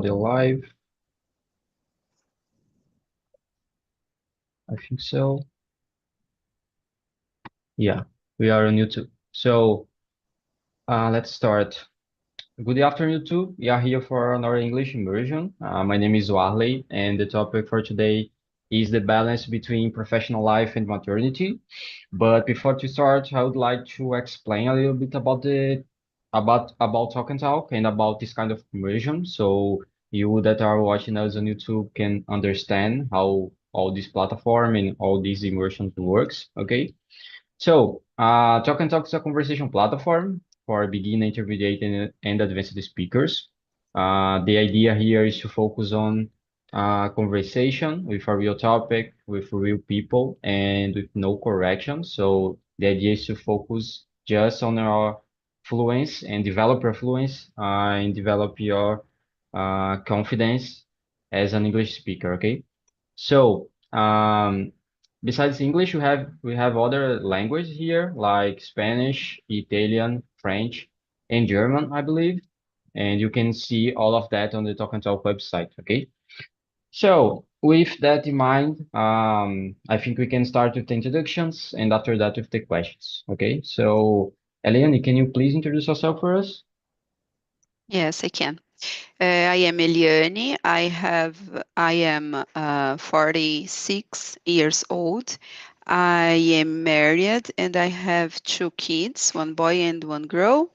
the live. I think so. Yeah, we are on YouTube. So let's start. Good afternoon, YouTube. We are here for another English immersion. My name is Warley, and the topic for today is the balance between professional life and maternity. But before to start, I would like to explain a little bit about about Talk and Talk and about this kind of immersion, so you that are watching us on YouTube can understand how all this platform and all these immersions works. Okay. So, Talk and Talk is a conversation platform for beginner, intermediate, and advanced speakers. The idea here is to focus on conversation with a real topic, with real people, and with no correction. So, the idea is to focus just on our fluence and develop your fluence and develop your confidence as an English speaker. Okay. So, besides English, we have other languages here like Spanish, Italian, French, and German, I believe. And you can see all of that on the Talk and Talk website. Okay. So, with that in mind, I think we can start with the introductions, and after that with the questions. Okay. So, Eliane, can you please introduce yourself for us? Yes, I can. I am Eliane. I am 46 years old. I am married and I have two kids, one boy and one girl.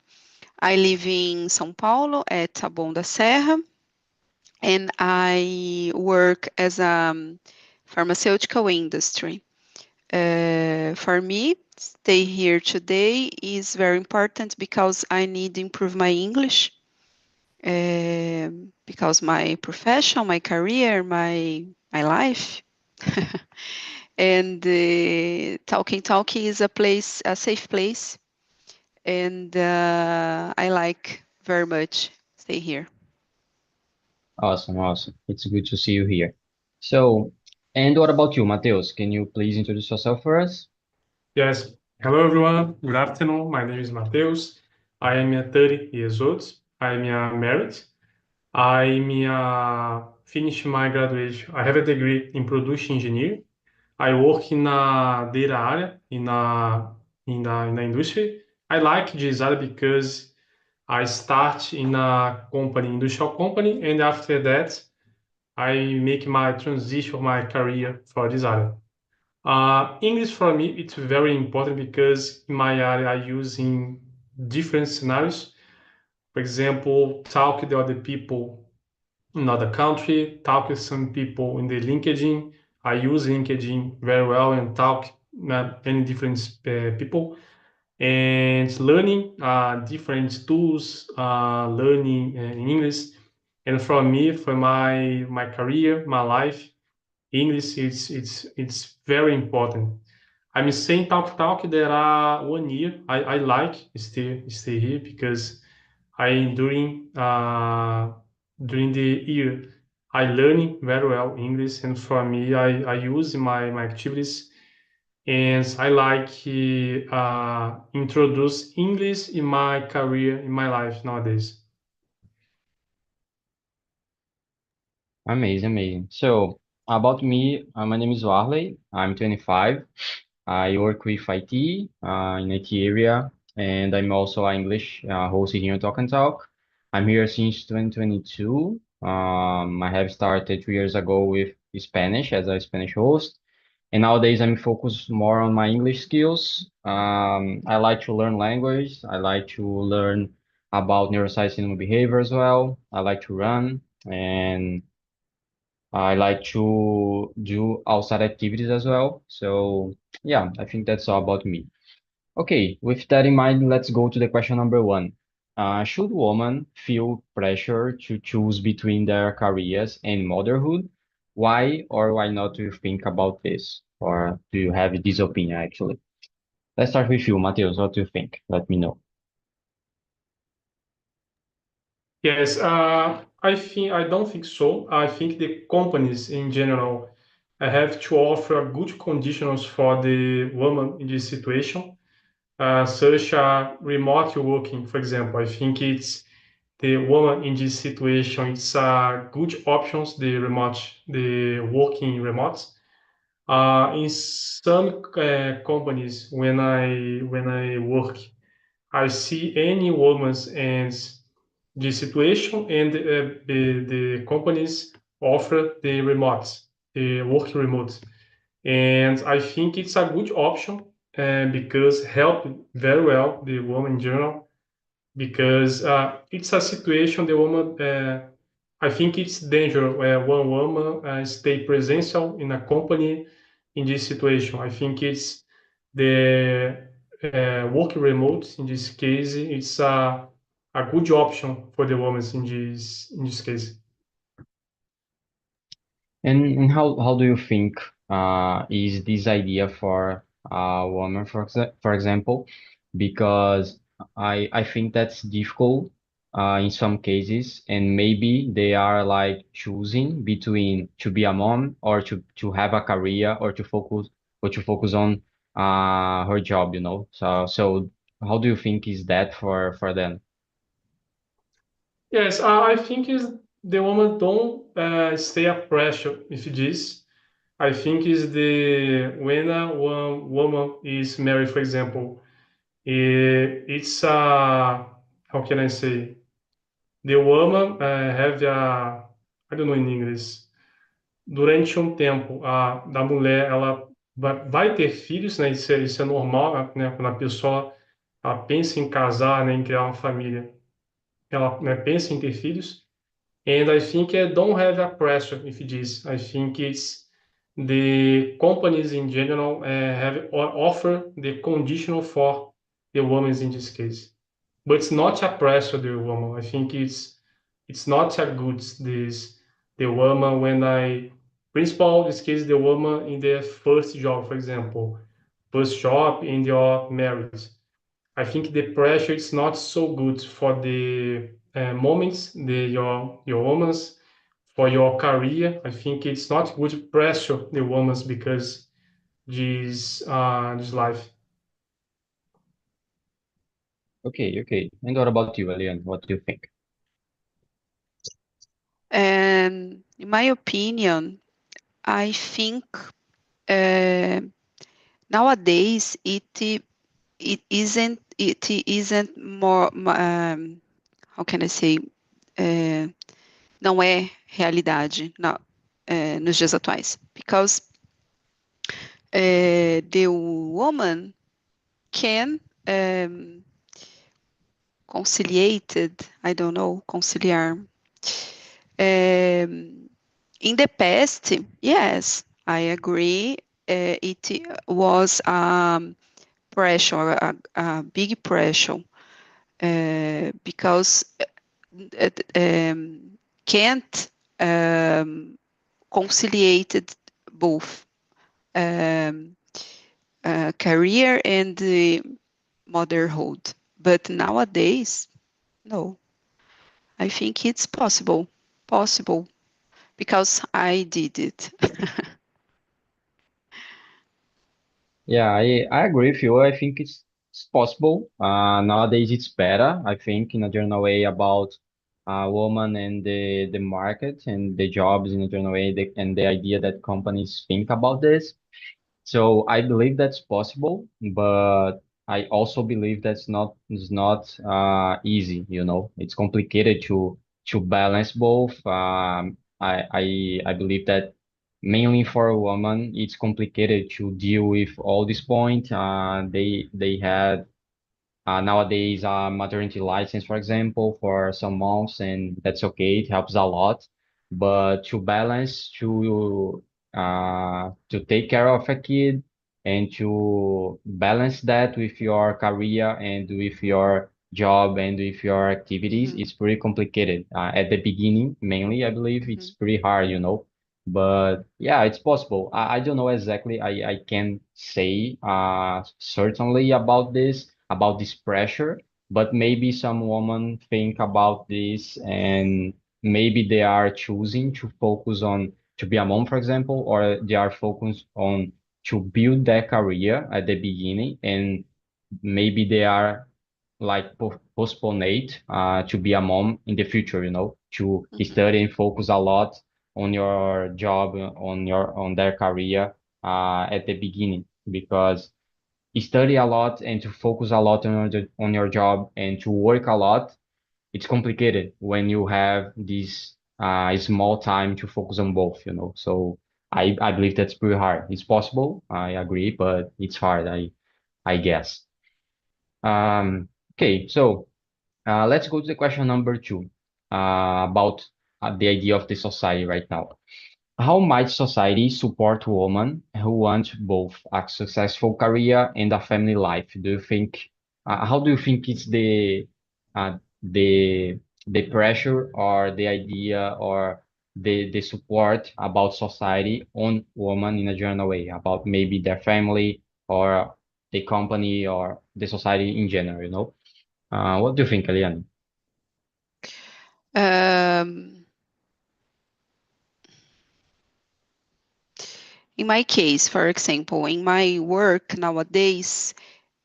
I live in São Paulo at Taboão da Serra, and I work as a pharmaceutical industry. For me, stay here today is very important because I need to improve my English. Because my profession, my career, my life, and talking is a place, a safe place, and I like very much stay here. Awesome, awesome. It's good to see you here. So, and what about you, Mateus? Can you please introduce yourself for us? Yes. Hello, everyone. Good afternoon. My name is Mateus. I am 30 years old. I am married. I finished my graduation. I have a degree in production engineer. I work in a data area in the industry. I like this area because I start in a company, industrial company, and after that, I make my transition, my career for this area. English for me, it's very important because in my area I use in different scenarios. For example, talk with other people in other country, talk with some people in the LinkedIn. I use LinkedIn very well and talk many different people and learning different tools, learning in English. And for me, for my career, my life, English it's very important. I'm saying talk there are 1 year. I like stay here because I during the year I learning very well English, and for me I use in my activities, and I like introduce English in my career in my life nowadays. Amazing, amazing. So, about me, my name is Warley. I'm 25. I work with IT in IT area, and I'm also an English host here on Talk and Talk. I'm here since 2022. I have started 3 years ago with Spanish as a Spanish host, and nowadays I'm focused more on my English skills. I like to learn language. I like to learn about neuroscience and human behavior as well. I like to run, and I like to do outside activities as well. So yeah, I think that's all about me. Okay, with that in mind, let's go to the question number one. Should women feel pressure to choose between their careers and motherhood? Why or why not do you think about this? Or do you have this opinion actually? Let's start with you, Matheus. What do you think? Let me know. Yes, I don't think so. I think the companies in general have to offer good conditions for the woman in this situation, such remote working, for example. I think the woman in this situation, it's a good options, the working remote. In some companies, when I work, I see any women and the situation, and the companies offer the work remote, and I think it's a good option because help very well the woman in general, because it's a situation the woman. I think it's danger where one woman stay presential in a company in this situation. I think it's the work remote in this case. It's a good option for the women in this case. And how do you think is this idea for a woman, for example? Because I think that's difficult in some cases, and maybe they are like choosing between to be a mom or to have a career or to focus on her job, you know. So how do you think is that for them? Yes, I think is the woman don't stay a pressure if this. I think is the when one woman is married, for example, it's how can I say, the woman have a, I don't know in English. Durante tempo da mulher ela vai ter filhos, né? Isso é normal, né? Quando a pessoa pensa em casar, né? Em criar uma família, ela, né, pensa em ter filhos. And I think I don't have a pressure if this. I think it's the companies in general have offer the conditional for the women in this case, but it's not a pressure the woman. I think it's not a good this the woman when I principal this case the woman in the first job, for example, first job in your marriage. I think the pressure is not so good for the moments, your woman's for your career. I think it's not good pressure the woman's because this life. Okay, okay. And what about you, Elian? What do you think? And in my opinion, I think uh, nowadays it isn't more how can I say, uh, não é realidade nos dias atuais, because the woman can conciliated, I don't know, conciliar. In the past, yes, I agree. It was pressure, a big pressure, because can't conciliated both um, career and the motherhood. But nowadays, no, I think it's possible because I did it. Yeah, I agree with you. I think it's possible. Nowadays, it's better, I think, in a general way about woman and the market and the jobs in a general way, and the idea that companies think about this. So I believe that's possible, but I also believe that's not is not easy, you know. It's complicated to balance both. I believe that mainly for a woman, it's complicated to deal with all this point. They had nowadays, maternity license, for example, for some months, and that's okay. It helps a lot. But to balance, to take care of a kid and to balance that with your career and with your job and with your activities, Mhm, it's pretty complicated. At the beginning, mainly, I believe it's mhm, pretty hard, you know. But yeah, it's possible. I don't know exactly. I can say certainly about this pressure, but maybe some women think about this and maybe they are choosing to focus on to be a mom, for example, or they are focused on to build their career at the beginning and maybe they are like postpone it to be a mom in the future, to Mhm. study and focus a lot on your job, on their career at the beginning, because study a lot and to focus a lot on your job and to work a lot, it's complicated when you have this small time to focus on both, So I believe that's pretty hard. It's possible, I agree, but it's hard, I guess. Okay, so let's go to the question number two about the idea of the society right now. How might society support women who want both a successful career and a family life? How do you think it's uh, the the pressure or the idea or the support about society on women in a general way, about maybe their family or the company or the society in general, what do you think, Eliane? Um, in my case, for example, in my work nowadays,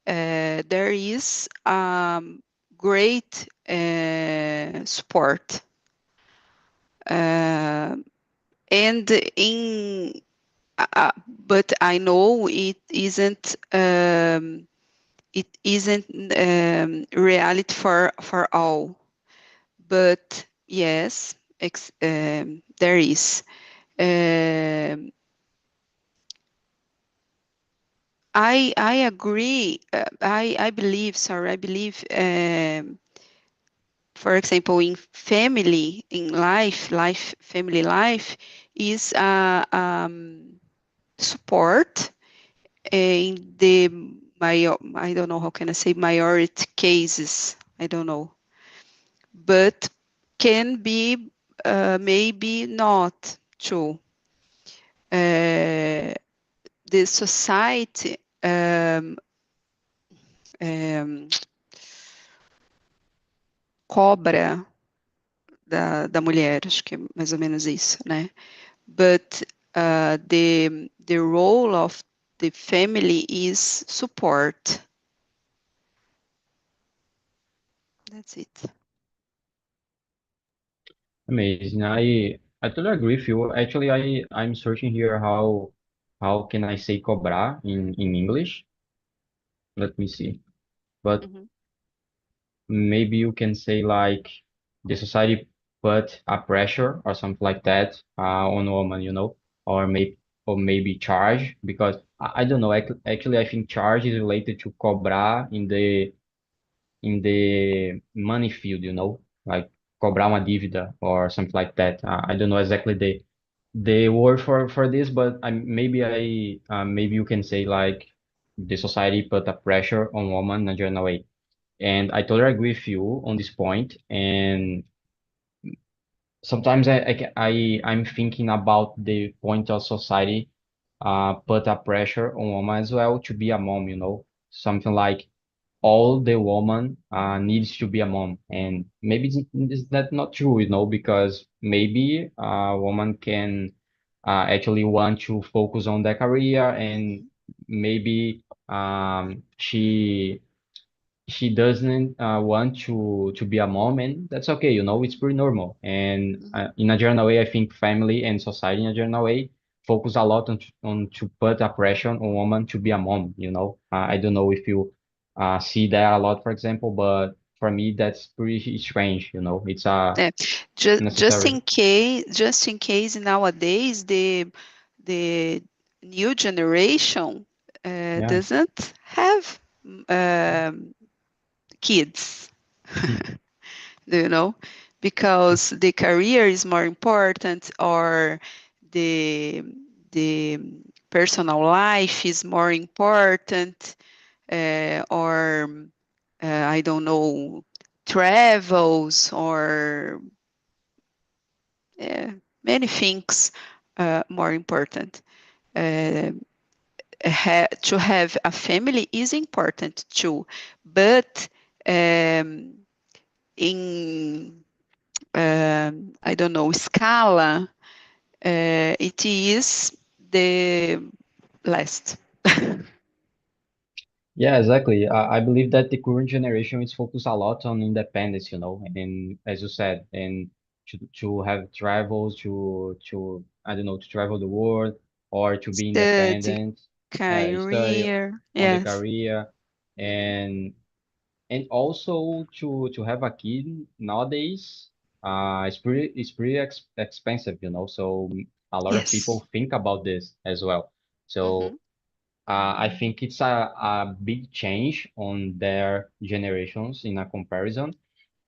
there is great support. Uh, and in but I know it isn't reality for all. But yes, there is. Um, I agree. I believe. Sorry, I believe. For example, in family, in family life is support in the I don't know how can I say majority cases. I don't know, but can be maybe not true. Uh, the society um, cobra da mulher, acho que é mais ou menos isso, né? But the role of the family is support. That's it. Amazing. I totally agree with you. Actually, I'm searching here how can I say cobrar in English? Let me see. But Mhm. maybe you can say like the society put a pressure or something like that on woman, or maybe charge, because I don't know. Actually, I think charge is related to cobrar in the money field, like cobrar uma dívida or something like that. I don't know exactly the word for this, but maybe you can say like the society put a pressure on women in a general way, and I totally agree with you on this point. And sometimes I'm thinking about the point of society put a pressure on women as well to be a mom, something like all the woman needs to be a mom, and maybe it's that not true, because maybe a woman can actually want to focus on their career, and Mhm. maybe she doesn't want to be a mom, and that's okay, it's pretty normal. And Mhm. in a general way, I think family and society in a general way focus a lot on to put a pressure on woman to be a mom, I don't know if you see that a lot, for example, but for me that's pretty strange, it's Yeah. Just necessary. in case nowadays the new generation Yeah. doesn't have um, kids. Do you know? Because the career is more important, or the the personal life is more important, or I don't know, travels, or uh, many things more important. Uh, to have a family is important too, but um, in I don't know, Scala, it is the last. Yeah, exactly. I believe that the current generation is focused a lot on independence, and as you said, and to have travels to I don't know, to travel the world or to be Study, independent, study career, on the yes, career, and also to have a kid nowadays, it's pretty expensive, so a lot of yes. people think about this as well. So Hmm. I think it's a big change on their generations in a comparison.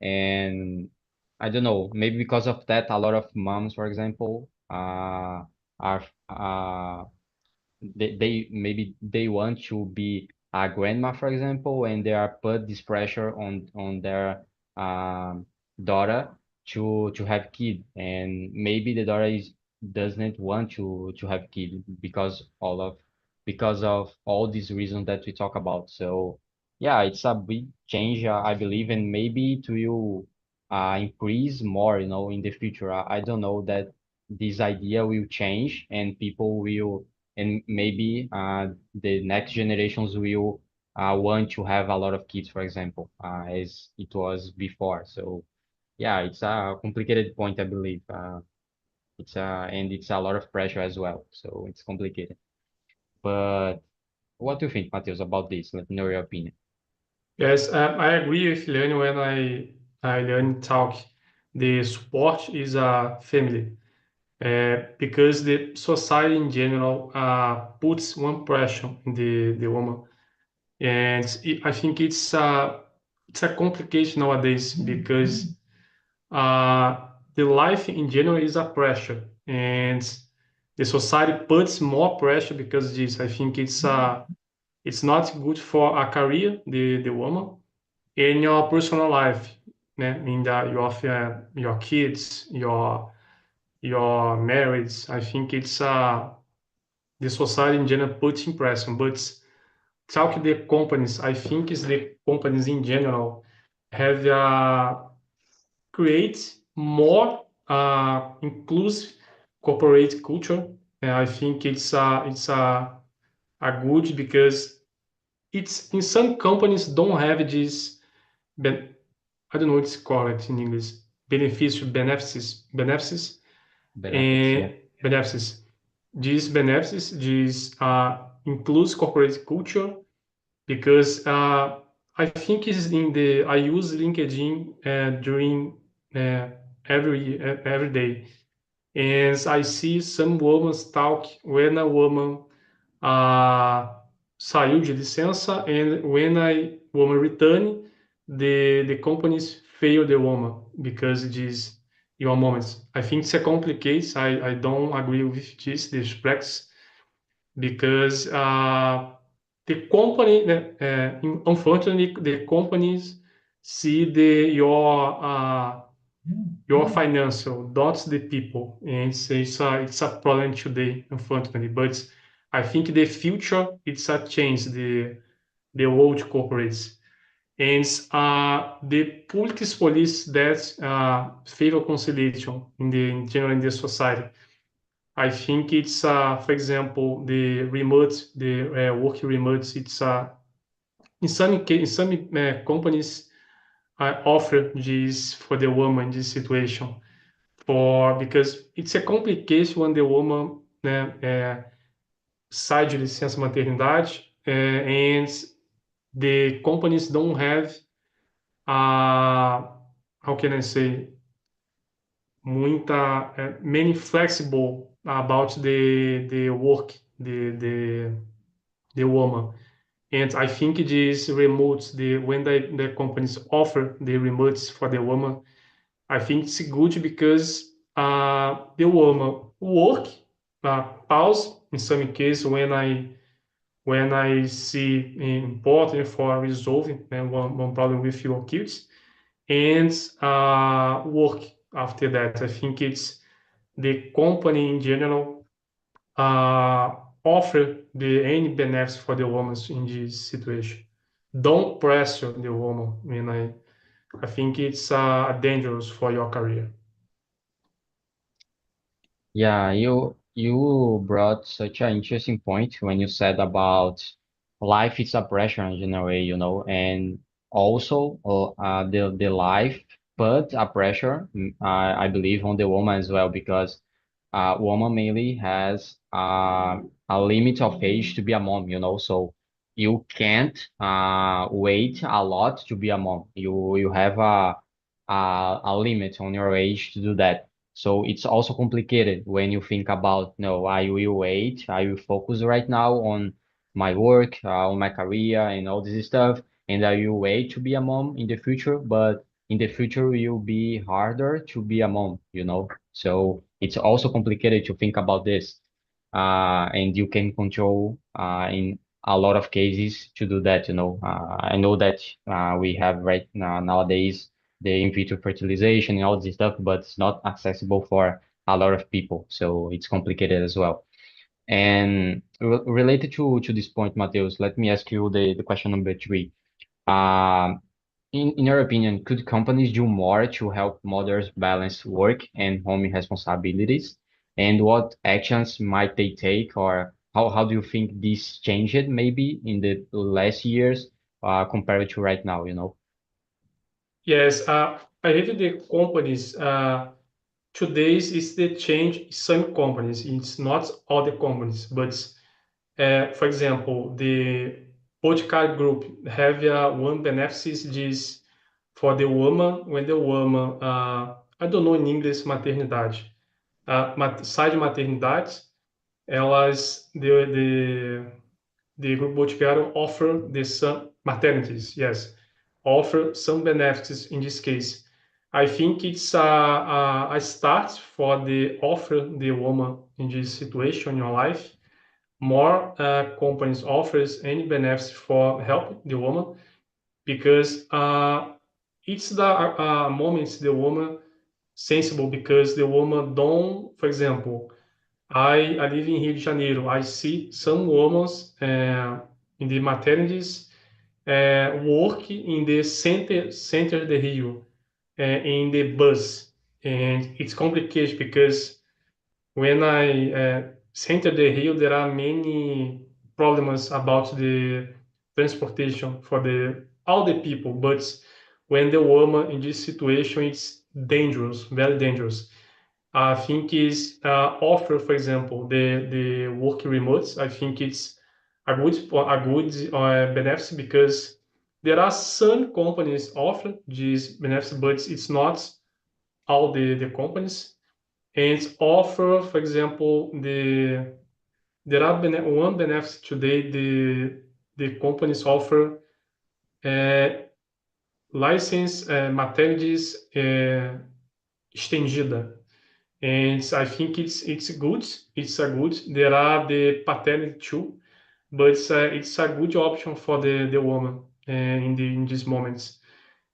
And I don't know, maybe because of that, a lot of moms, for example, are they maybe they want to be a grandma, for example, and they are put this pressure on their um, daughter to have kid, and maybe the daughter doesn't want to have kid because of all these reasons that we talk about. So yeah, it's a big change, I believe, and maybe it will increase more, in the future. I don't know that this idea will change and people will, and maybe the next generations will want to have a lot of kids, for example, as it was before. So yeah, it's a complicated point, I believe. And it's a lot of pressure as well. So it's complicated. But what do you think, Matheus, about this? Let me know your opinion. Yes, I agree with Learn when I learn talk. The support is a family because the society in general puts one pressure in the woman, and I think it's a complication nowadays because the life in general is a pressure, and the society puts more pressure because of this. I think it's not good for a career, the woman, in your personal life, né? In your kids, your marriage. I think it's the society in general puts impression, but talk the companies. I think is the companies in general have create more inclusive corporate culture. And I think it's a good because it's in some companies don't have this ben, I don't know what it's called in English. Benefits, Benefits, yeah. and benefits. These benefits, this includes corporate culture because I think is in the I use LinkedIn during uh, every day, and I see some women talk when a woman uh, saiu de licença and when a woman return, the companies fail the woman because it is your moments. I think it's a complicated. I don't agree with this practice because the company, unfortunately, the companies see your financial, not the people, and it's a problem today, unfortunately. But I think the future it's a change the world corporates and the politics police that favor conciliation in general in the society. I think it's, for example, the work remote. It's in some companies offer this for the woman in this situation for because it's a complication when the woman sai de licença maternidade and the companies don't have how can I say muita many flexible about the work the woman. And I think these remotes, when the companies offer the remotes for the woman, I think it's good because the woman work, pause in some cases when I see important for resolving one problem with your kids and work after that. I think it's the company in general uh, offer the any benefits for the woman in this situation. Don't pressure the woman. I think it's dangerous for your career. Yeah, you brought such an interesting point when you said about life is a pressure in a way, and also the life put a pressure, I believe, on the woman as well, because woman mainly has a limit of age to be a mom, so you can't wait a lot to be a mom. You have a limit on your age to do that. So it's also complicated when you think about, no, I will wait, I will focus right now on my work, on my career, and all this stuff, and I will wait to be a mom in the future, but in the future it will be harder to be a mom, So it's also complicated to think about this, and you can control in a lot of cases to do that. I know that we have right now nowadays the in vitro fertilization and all this stuff, but it's not accessible for a lot of people, so it's complicated as well. And related to this point, Mateus, let me ask you the question number three. Um, in your opinion, could companies do more to help mothers balance work and home responsibilities? And what actions might they take, or how do you think this changed maybe in the last years compared to right now, Yes, I believe the companies today's is the change some companies. It's not all the companies, but for example, the podcast group have one benefit is for the woman when the woman I don't know in English maternidade, sai de maternidade, elas the group Boticário offer the some maternities, yes, offer some benefits in this case. I think it's a start for the offer the woman in this situation in your life. More companies offers any benefits for help the woman because it's the moments the woman sensible because the woman don't, for example, I live in Rio de Janeiro. I see some women in the maternities work in the center de Rio in the bus, and it's complicated because when I center the Rio, there are many problems about the transportation for the all the people. But when the woman in this situation, it's dangerous, very dangerous. I think is offer, for example, the work remotes. I think it's a good benefit because there are some companies offer these benefits, but it's not all the companies. And it's offer, for example, there are one benefit today the companies offer uh, license maternities estendida. And I think it's good. It's a good. There are the paternity too, but it's a good option for the woman in these moments.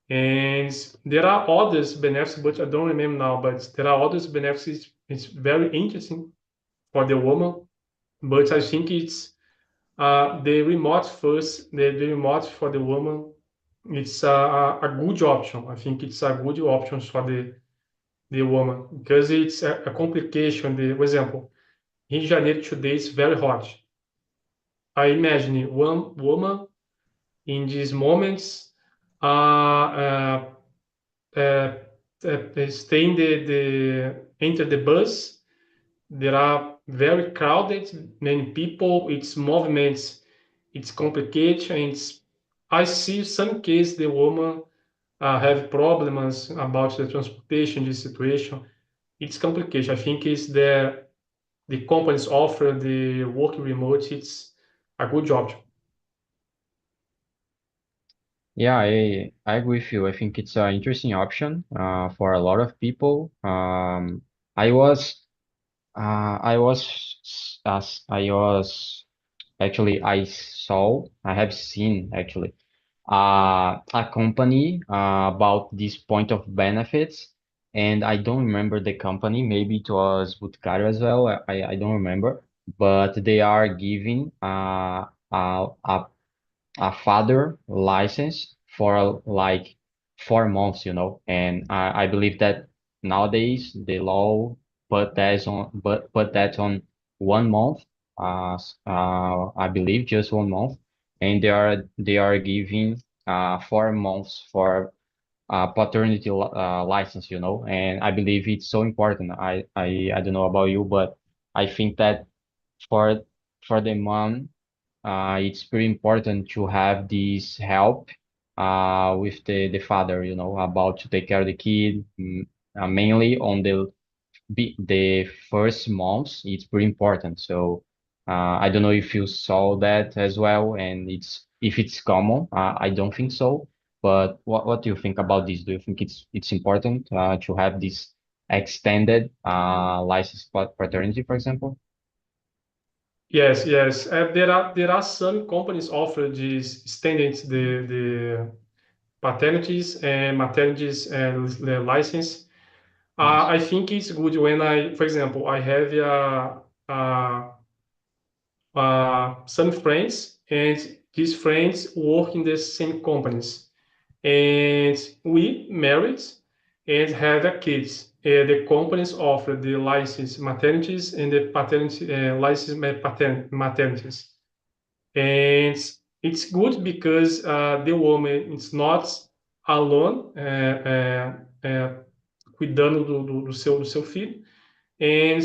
And there are others benefits, but I don't remember now. But there are others benefits. It's very interesting for the woman, but I think it's the remote first. The remote for the woman. It's a good option. I think it's a good option for the woman because it's a complication. For example, Rio de Janeiro today is very hot. I imagine one woman in these moments uh, stay in the enter the bus. There are very crowded, many people. It's movements. It's complicated. And I see some case the woman have problems about the transportation, this situation. It's complicated. I think it's the companies offer the work remote. It's a good job. Yeah, I agree with you. I think it's an interesting option for a lot of people. I was I was actually I have seen actually a company about this point of benefits, and I don't remember the company. Maybe it was Boticário as well. I don't remember, but they are giving a father license for like 4 months, and I believe that nowadays the law put that on 1 month, I believe just 1 month. and they are giving 4 months for paternity license, and I believe it's so important. I don't know about you, but I think that for for the mom, it's pretty important to have this help with the father, about to take care of the kid, mainly on the first months. It's pretty important. So I don't know if you saw that as well, and if it's common. I don't think so. But what do you think about this? Do you think it's important to have this extended license paternity, for example? Yes, yes. There are some companies offer these standards, the paternities and maternities and the license. Nice. I think it's good when for example, I have uh, some friends, and these friends work in the same companies, and we married and had a kids. The companies offer the license maternities and the paternity license maternities, and it's good because the woman is not alone cuidando do seu filho, and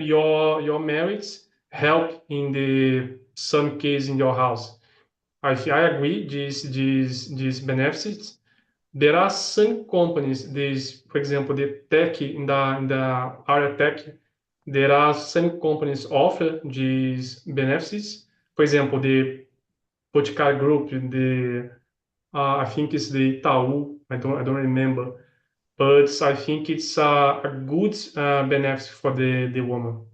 your marriage help in the some case in your house. I agree these benefits. There are some companies, this for example the tech in the area tech, there are some companies offer these benefits. For example, the Boticário Group, the I think it's the Itaú. I don't remember, but I think it's a good benefit for the woman,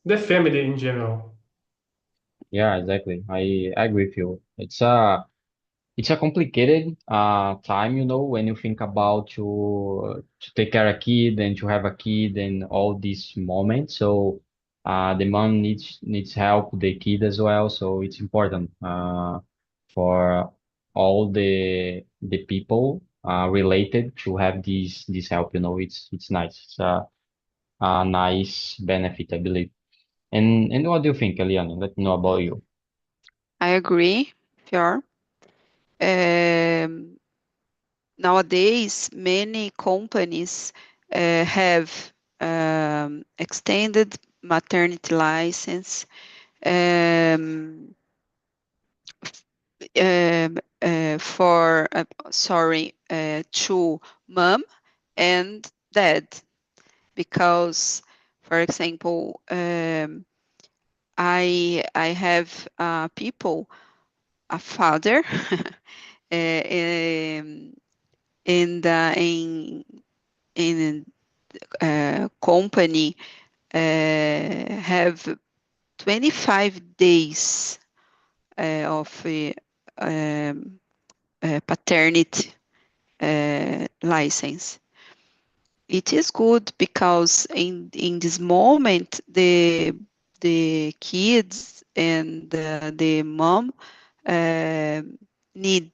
the family in general. Yeah, exactly. I agree with you. It's a complicated time, when you think about to take care of a kid and to have a kid and all these moments. So the mom needs help the kid as well. So it's important for all the people related to have this help. It's nice. It's a nice benefit, I believe. And what do you think, Eliane? Let me know about you. I agree, Pior. Um, Nowadays, many companies have extended maternity license um, to mom and dad, because, for example, I have people, a father, um, in company have 25 days of paternity license. It is good because in this moment the kids and the mom uh, need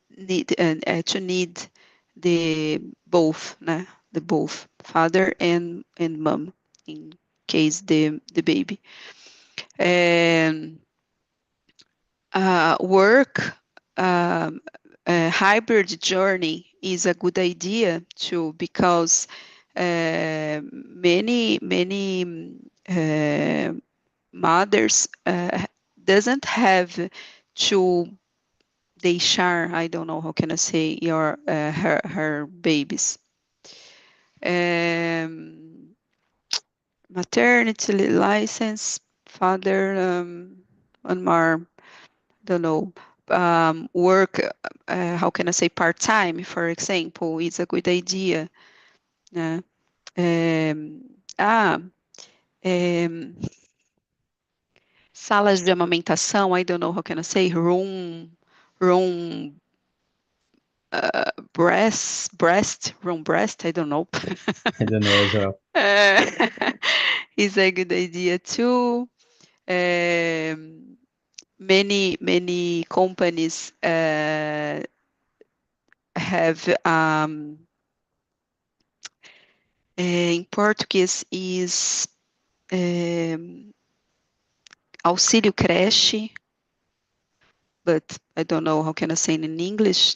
the both, né? The both father and mom in case the baby. And work a hybrid journey is a good idea too, because many uh, mothers doesn't have to deixar, I don't know how can I say, her babies. Um, Maternity license, father, and more, don't know, work, how can I say, part-time, for example, is a good idea, né? Um, ah, um, Salas de amamentação, I don't know how can I say, room, room breast, I don't know. I don't know as well. Uh, is a good idea too. Um, many companies have em português is auxílio creche, but I don't know how can I say in English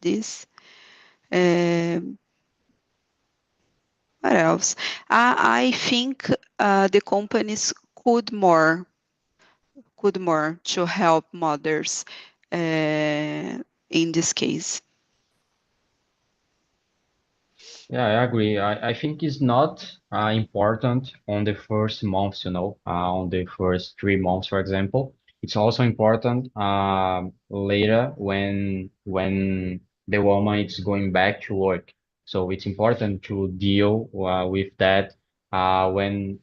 this. Um, what else? I think the companies could more to help mothers in this case. Yeah, I agree. I think it's not important on the first months, on the first 3 months, for example. It's also important later when the woman is going back to work. So it's important to deal with that when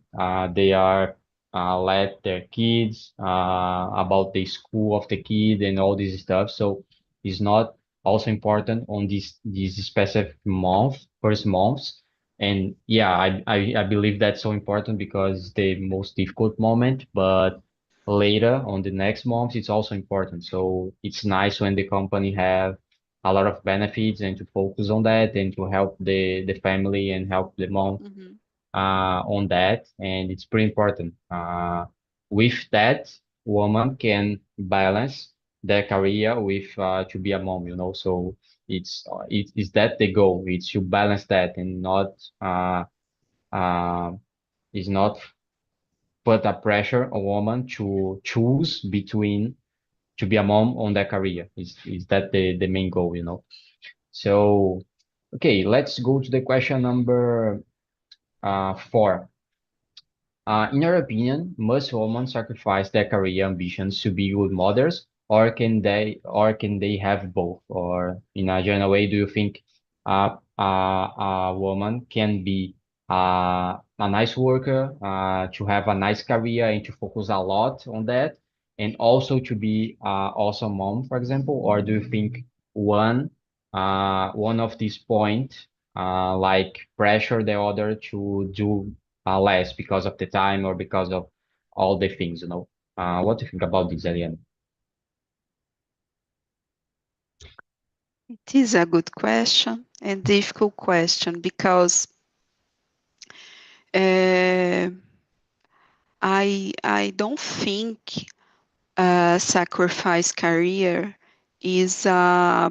they are let their kids about the school of the kid and all this stuff. So it's not also important on this specific month, first months. And yeah, I believe that's so important because it's the most difficult moment, but later on the next month, it's also important. So it's nice when the company have a lot of benefits and to focus on that and to help the family and help the mom Mhm. on that, and it's pretty important. With that, woman can balance their career with to be a mom, So it's that the goal. It's to balance that and not uh, uh, is not put a pressure on woman to choose between to be a mom on their career. Is that the main goal, So okay, let's go to the question number 4. In your opinion, must women sacrifice their career ambitions to be good mothers, or can they have both? Or in a general way, do you think a woman can be a nice worker, to have a nice career and to focus a lot on that, and also to be also mom, for example? Or do you think one of these point like pressure the other to do less because of the time or because of all the things, what do you think about this, Ariane? It is a good question and difficult question because uh, I don't think sacrifice career is a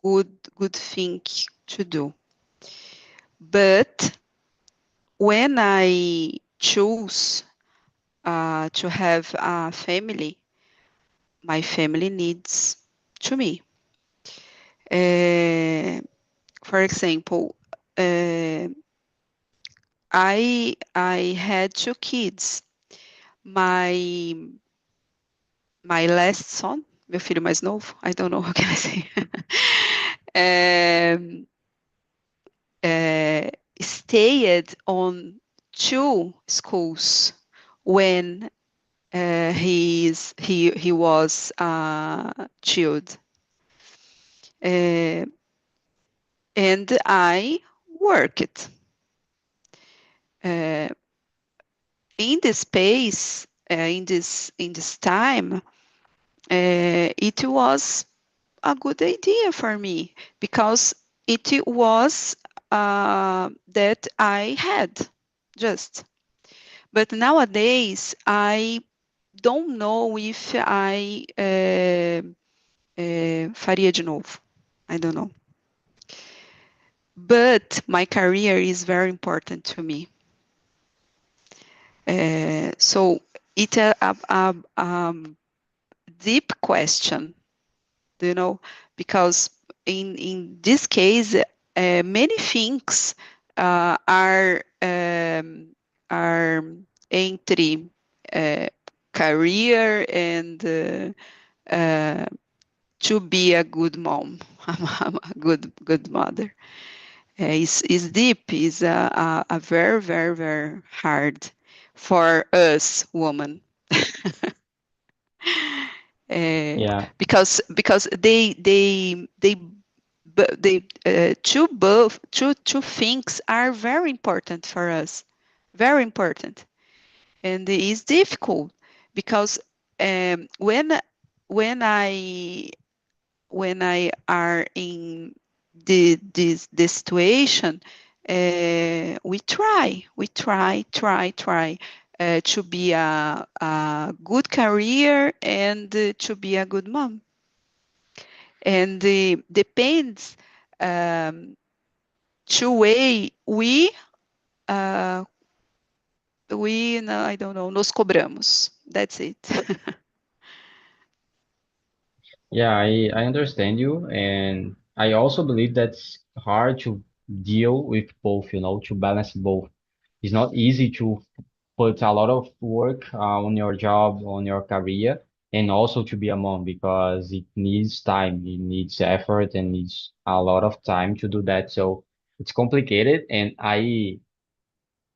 good thing to do. But when I choose to have a family, my family needs to me. Uh, for example, uh, I had 2 kids. My my last son, meu filho mais novo, I don't know how can I say, um, uh, stayed on 2 schools when he was a child, uh, and I worked uh, in this space in this time. It was a good idea for me because it was that I had just. But nowadays, I don't know if I faria de novo. I don't know. But my career is very important to me. So it's a deep question, because in this case, many things are entre career and to be a good mom, a good mother. Is deep, is a very, very, very hard for us women. Because two things are very important for us, very important, and it is difficult because when I when I are in the situation, we try. to be a good career and to be a good mom. And depends to way uh, we no, I don't know, nos cobramos. That's it. Yeah, I understand you, and I also believe that's hard to deal with both, to balance both. It's not easy to put a lot of work on your job, on your career, and also to be a mom because it needs time, it needs effort, and needs a lot of time to do that. So it's complicated, and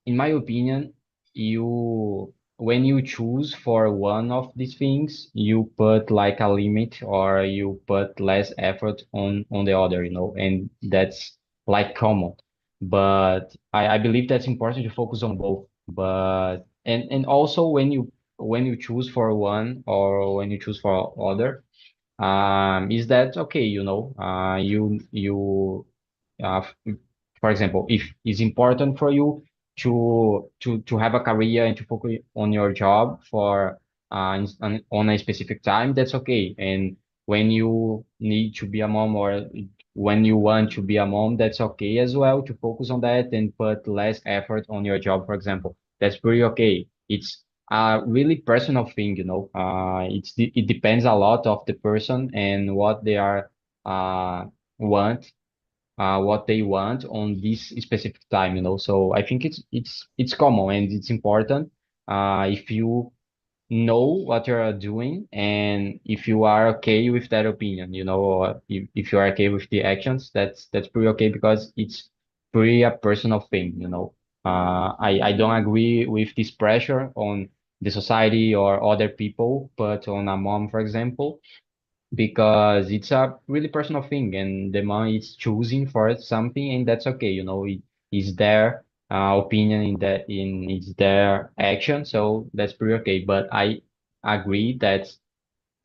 in my opinion, you when you choose for one of these things, you put like a limit or you put less effort on the other, and that's like common. But I believe that's important to focus on both. But and also when you choose for one or when you choose for other, is that okay, uh, for example, if it's important for you to have a career and to focus on your job for on a specific time, that's okay. And when you need to be a mom or when you want to be a mom, that's okay as well to focus on that and put less effort on your job, for example. That's pretty okay. It's a really personal thing, it depends a lot of the person and what they are want what they want on this specific time, So I think it's common and it's important if you know what you're doing and if you are okay with that opinion, or if you are okay with the actions, that's pretty okay because it's pretty a personal thing, I don't agree with this pressure on the society or other people, but on a mom, for example, because it's a really personal thing and the mom is choosing for something and that's okay, it is their opinion in that in it's their action, so that's pretty okay. But I agree that's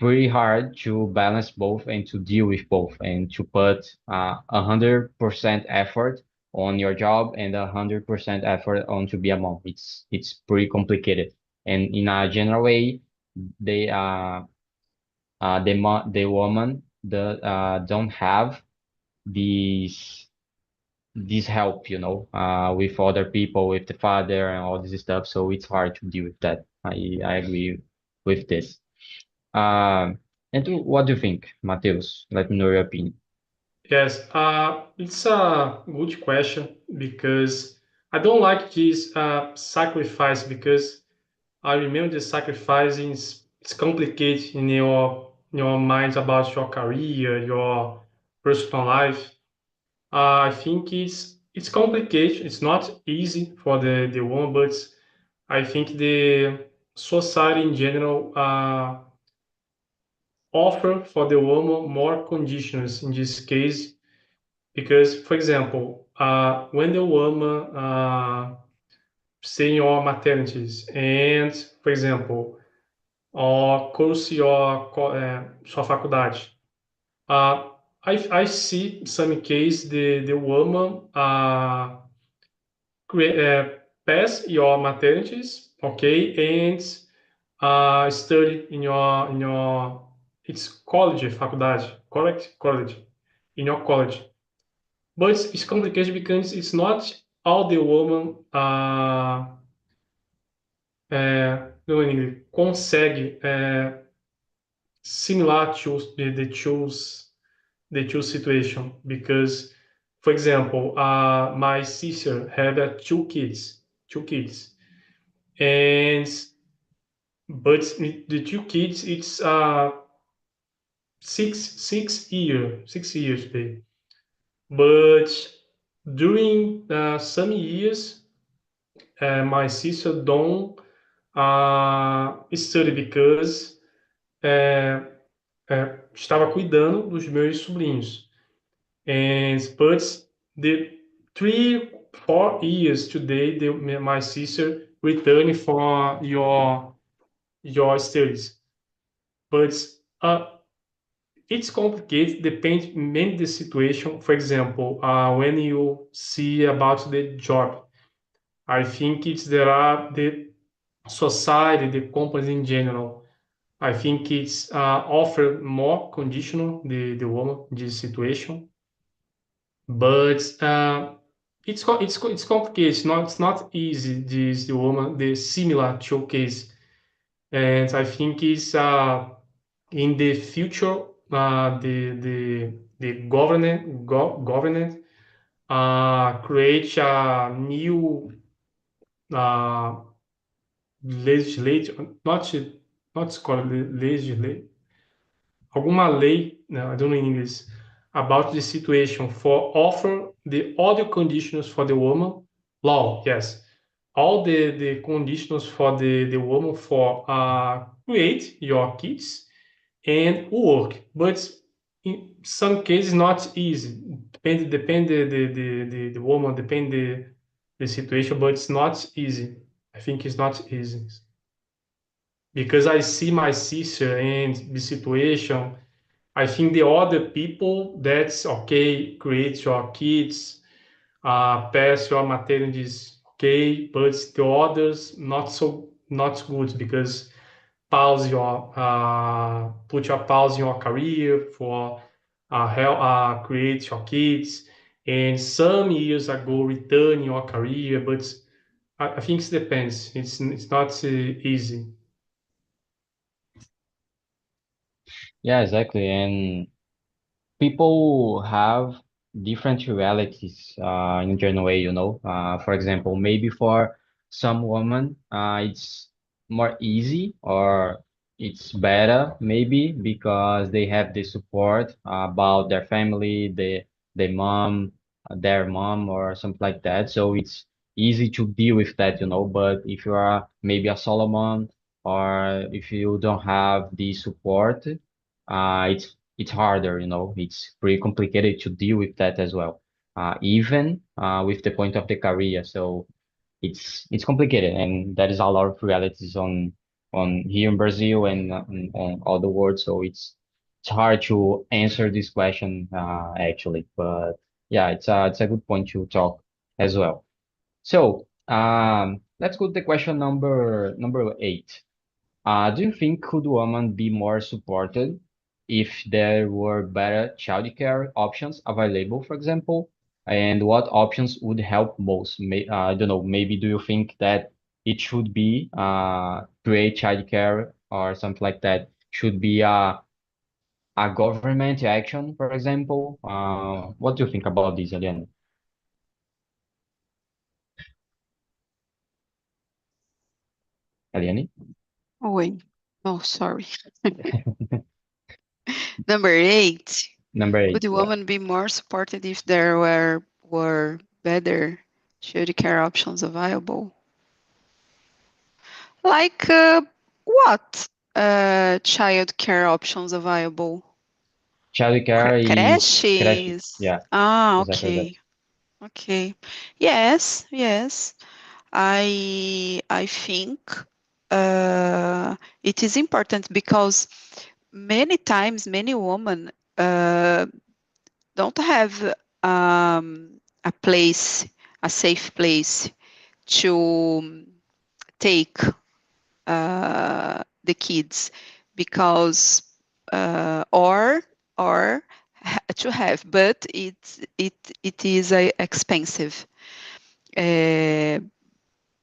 pretty hard to balance both and to deal with both and to put 100% effort on your job and 100% effort on to be a mom. It's pretty complicated, and in a general way they the woman don't have these this help, with other people, with the father and all this stuff. So it's hard to deal with that. I agree with this. What do you think, Mateus? Let me know your opinion. Yes, it's a good question because I don't like this sacrifice because I remember the sacrifice is it's complicated in your mind about your career, your personal life. I think it's complicated. It's not easy for the woman, but I think the society in general offer for the woman more conditions in this case because, for example, when the woman say your maternities and, por exemplo, curse sua faculdade. I see some case the woman pass your maternities, okay, and study in your it's college, faculdade, correct? College, in your college. But it's complicated because it's not all the woman no English, consegue similar to the two situation because, for example, my sister had two kids, and but the two kids it's 6 years baby. But during some years, my sister don't study because uh, estava cuidando dos meus sobrinhos. And but the 3 4 years today, my sister returning for your studies. But uh, it's complicated, depends many the situation. For example, when you see about the job, I think it's there are the society, the companies in general. I think it's offer more conditional the woman in this situation, but it's complicated. It's not easy. This the woman the similar showcase, and I think it's in the future the government create a new uh, legislation, not called legislate, alguma lei, no, I don't know in English, about the situation for offer the other conditions for the woman, law, yes, all the conditions for the woman for create your kids and work, but in some cases not easy. Depend the woman, depend the situation, but it's not easy. I think it's not easy because I see my sister and the situation. I think the other people that's okay, create your kids, pass your maternities, okay, but the others not good because put your pause in your career for help create your kids, and some years ago return your career, but I think it depends. It's not easy. Yeah, exactly. And people have different realities in a general way, you know. For example, maybe for some women, it's more easy or it's better, maybe because they have the support about their family, their mom, their mom, or something like that. So it's easy to deal with that, you know. But if you are maybe a solo mom or if you don't have the support, it's harder, you know, it's pretty complicated to deal with that as well. Even with the point of the career. So it's complicated, and that is a lot of realities on here in Brazil and on all the world. So it's hard to answer this question actually. But yeah, it's a good point to talk as well. So let's go to the question number 8. Do you think could women be more supported if there were better childcare options available, for example? And what options would help most? I don't know, maybe do you think that it should be create childcare or something like that? Should be a government action, for example? What do you think about this, Eliane? Eliane? Oi. Oh, sorry. Number 8. Number Could 8, the yeah. woman be more supported if there were better childcare options available? Like what child care options available? Childcare is creche. Creches. Yeah, Ah, exactly that. okay. Okay. Yes, yes. I think it is important because many times many women don't have a place, a safe place to take the kids because or to have, but it is expensive. Uh,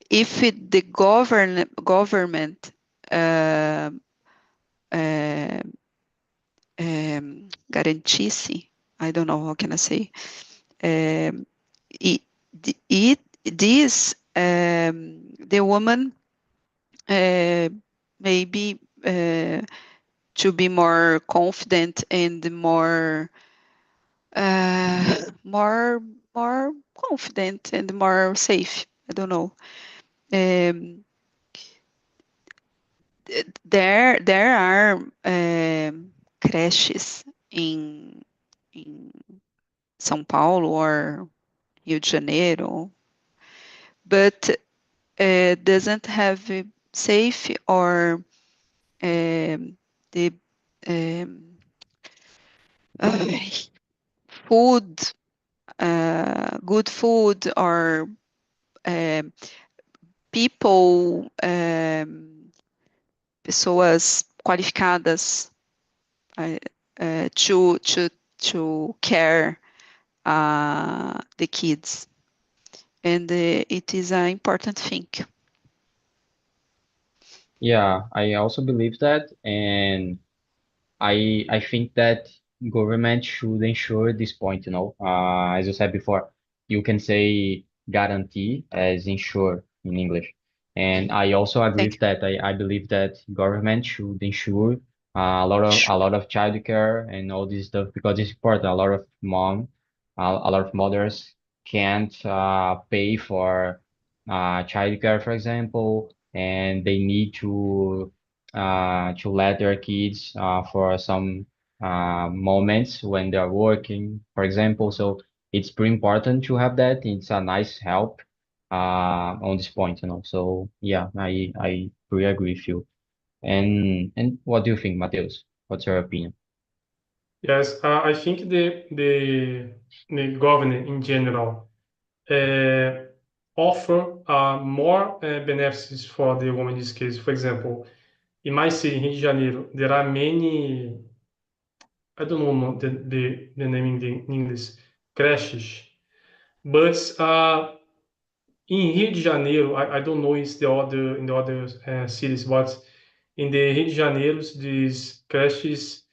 the government uh, uh, garantisse, I don't know how can I say, um, it, it this the woman uh, maybe to be more confident and more more confident and more safe. I don't know. Um, there are creches in São Paulo or Rio de Janeiro, but doesn't have a safe or the um, uh, food, good food or um, people, pessoas qualificadas to care the kids, and it is an important thing. Yeah, I also believe that, and I think that government should ensure this point, you know. As you said before, you can say guarantee as ensure in English. And I also agree Thank with that. I believe that government should ensure you. a lot of childcare and all this stuff because it's important. A lot of mothers can't pay for childcare, for example, and they need to let their kids for some moments when they are working, for example. So it's pretty important to have that. It's a nice help on this point, you know. So yeah, I really agree with you. And what do you think, Mateus? What's your opinion? Yes, I think the government in general uh, offer more benefits for the woman in this case. For example, in my city, Rio de Janeiro, there are many, I don't know the name in English, creches. But in Rio de Janeiro, I don't know it's the other in the other cities, but in the Rio de Janeiro, these creches,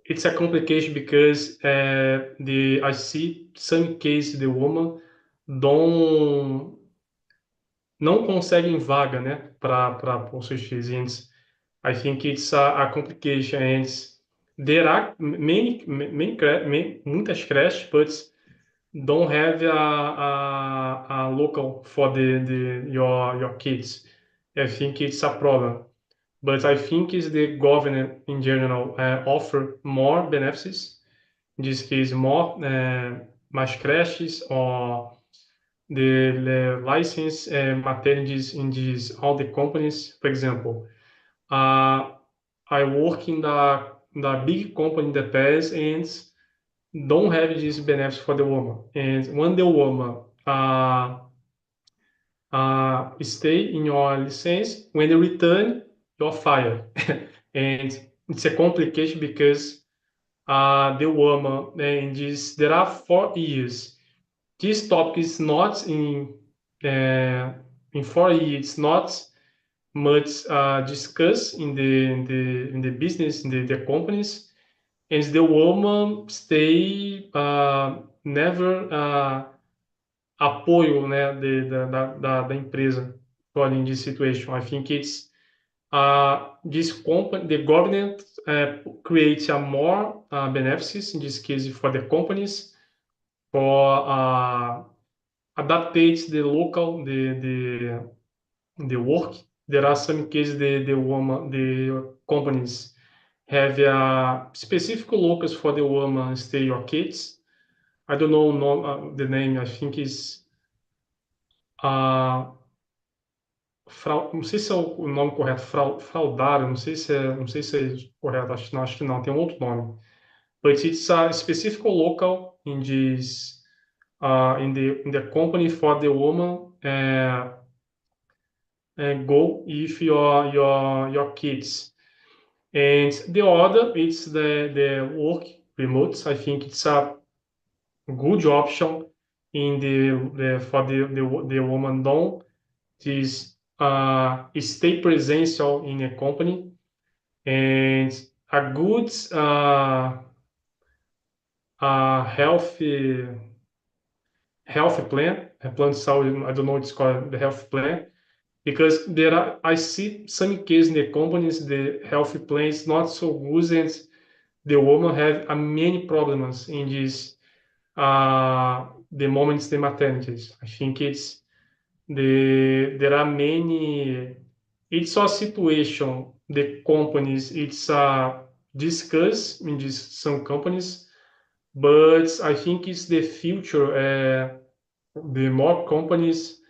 it's a complication because the I see some cases the woman don't não conseguem vaga, né, para os seus filhos. I think it's a complication, and there are muitas creches, but don't have a local for the your kids. I think it's a problem. But I think is the government in general offer more benefits. In this case, more mais creches or the license maternities in these all the companies. For example, uh, I work in the big company in the past and don't have these benefits for the woman. And when the woman stay in your license, when you return, you're fired. And it's a complication because the woman in this there are 4 years. This topic is not in 4 years. It's not much discussed in the business the companies, and the woman stay never apoio, né, da empresa in this situation. I think it's this company, the government creates a more benefits in this case for the companies for adaptate the local the work. There are some cases the companies have specific locals for the woman stay your kids. I don't know the name. I think is uh, não sei se é o nome correto, fraudário, não sei se é correto, acho que não, tem um outro nome. But it's a specific local in this in the company for the woman go with your kids. And the other it's the work remote. I think it's a good option in the for the woman don't this stay presential in a company and a good healthy plan, a plan de saúde, I don't know what it's called, the health plan, because there are, I see some cases in the companies, the health plan is not so good and the woman have many problems in this, the moments the maternities. I think there are many, it's a situation, the companies, it's discussed in this, some companies, but I think it's the future, the more companies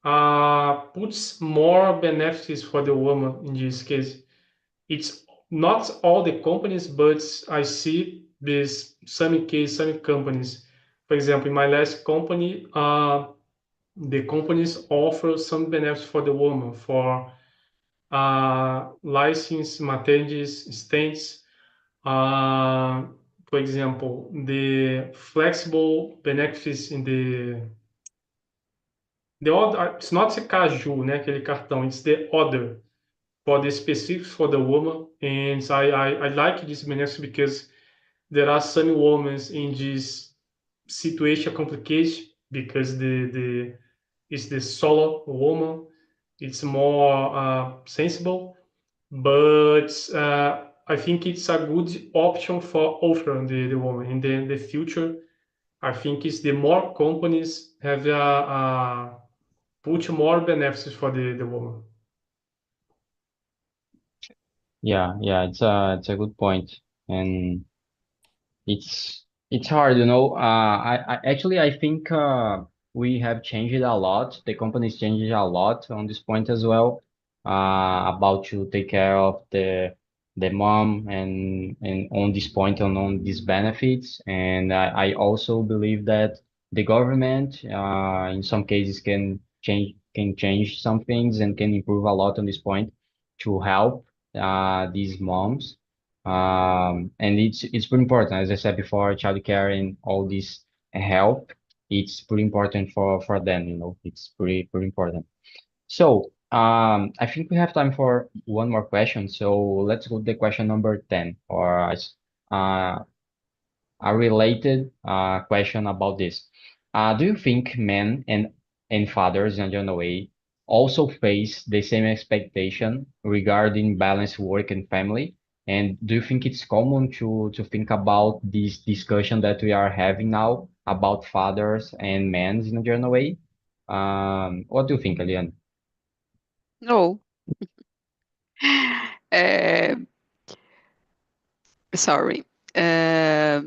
puts more benefits for the woman in this case. It's not all the companies, but I see this some case, some companies. For example, in my last company, the companies offer some benefits for the woman for license maternity states. For example, the flexible benefits in the other, it's not the caju, né, aquele cartão, it's the other for the specifics for the woman. And I like this benefits because there are some women in this situation complication because the it's the solo woman. It's more sensible, but I think it's a good option for offer the woman in the future. I think it's the more companies have put more benefits for the woman. Yeah, yeah, it's a good point. And it's hard, you know. I actually I think we have changed a lot. The company's changed a lot on this point as well. About to take care of the mom and on this point on these benefits. And I also believe that the government in some cases can change some things and can improve a lot on this point to help these moms and it's pretty important, as I said before, childcare and all this help. It's pretty important for them, you know. It's pretty important. So I think we have time for one more question. So let's go to the question number 10, or a related question about this. Do you think men and fathers in a general way also face the same expectation regarding balanced work and family? And do you think it's common to think about this discussion that we are having now about fathers and men in a general way? What do you think, Eliane? No. É, sorry. É,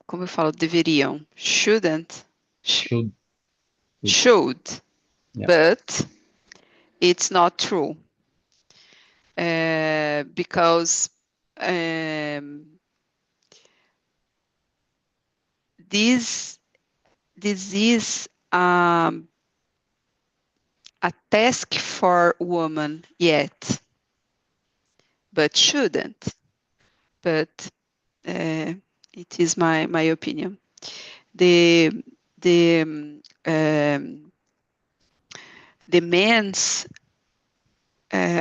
como eu falo, deveriam. Shouldn't. Should, Should. yeah, But it's not true. Because this is a task for women yet, but shouldn't. But it is my opinion. The the the men's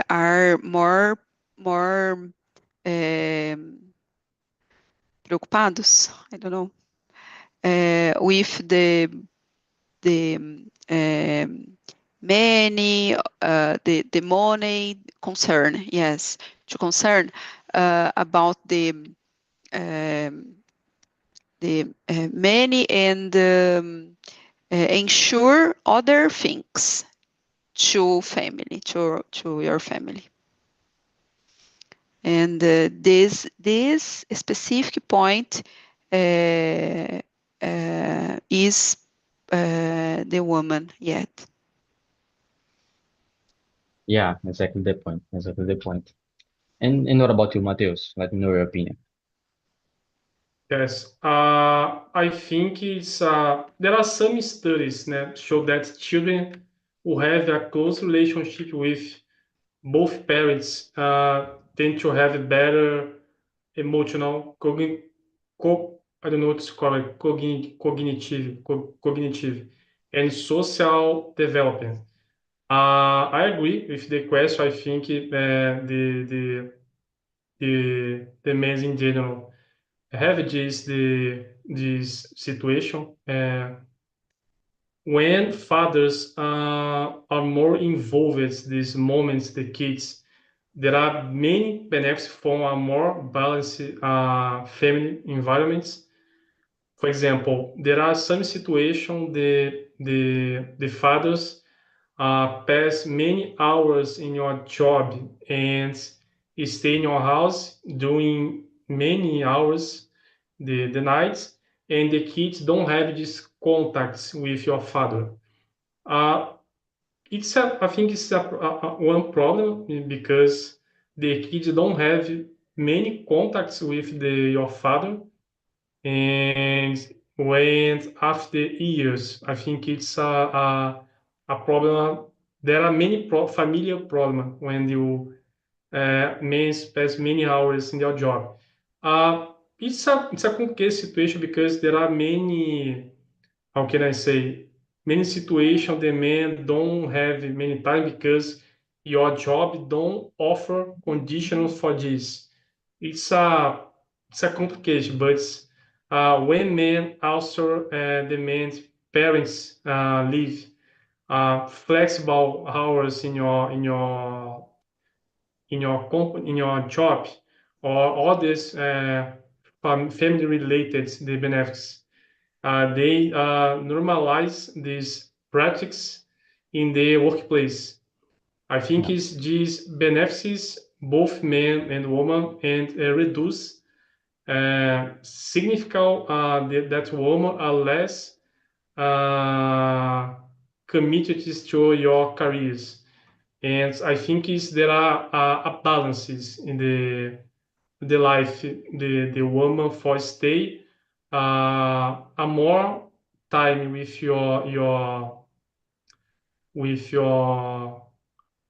are more preocupados, I don't know, with the money, the money concern, yes, to concern about the money and ensure other things to family, to your family. And this specific point is the woman yet. yeah, exactly the point. Exactly the point. And what about you, Mateus? Let me know your opinion. Yes, I think it's there are some studies that show that children who have a close relationship with both parents tend to have a better emotional I don't know what to call it, cognitive and social development. I agree with the question. I think the men in general have this situation when fathers are more involved in these moments, the kids. There are many benefits from a more balanced family environments. For example, there are some situations the fathers pass many hours in your job and stay in your house doing many hours the nights, and the kids don't have this contacts with your father. Uh, I think it's one problem because the kids don't have many contacts with your father, and when after years, I think it's a problem. There are many familiar problems when you men spend many hours in their job. It's a complicated situation because there are many, how can I say, many situations the men don't have many time because your job don't offer conditions for this. It's a it's a complication, but when men also demand parents leave, flexible hours in your job, or others family related the benefits, they normalize these practices in the workplace. I think Yeah. is these benefits both men and women and reduce significant that women are less uh, committed to your careers. And I think is there are a balances in the life the woman for stay a more time with your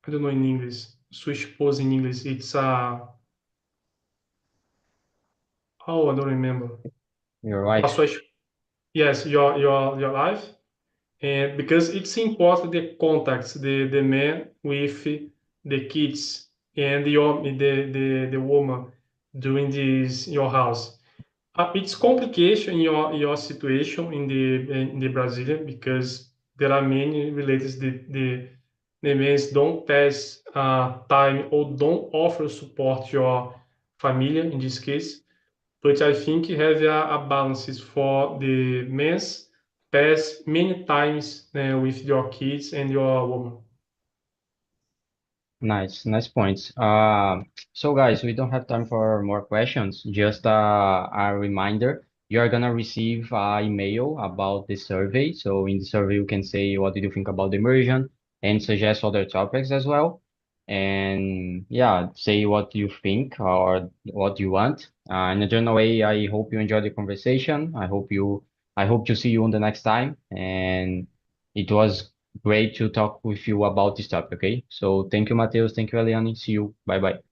I don't know in English, sua esposa in English. It's oh, I don't remember. Your A wife. sua, yes, your life, and because it's important the contacts the man with the kids and the woman doing this in your house. It's complication in your situation in the Brazilian because there are many related the men don't pass time or don't offer support your family in this case. But I think you have a balance for the men's pass many times with your kids and your woman. Nice, nice points. So guys, we don't have time for more questions. Just a reminder, you are gonna receive an email about the survey. So in the survey, you can say what did you think about the immersion and suggest other topics as well. And yeah, say what you think or what you want. In a general way, I hope you enjoyed the conversation. I hope to see you on the next time. And it was great to talk with you about this topic, okay? So thank you, Mateus. Thank you, Eliane. See you. Bye bye.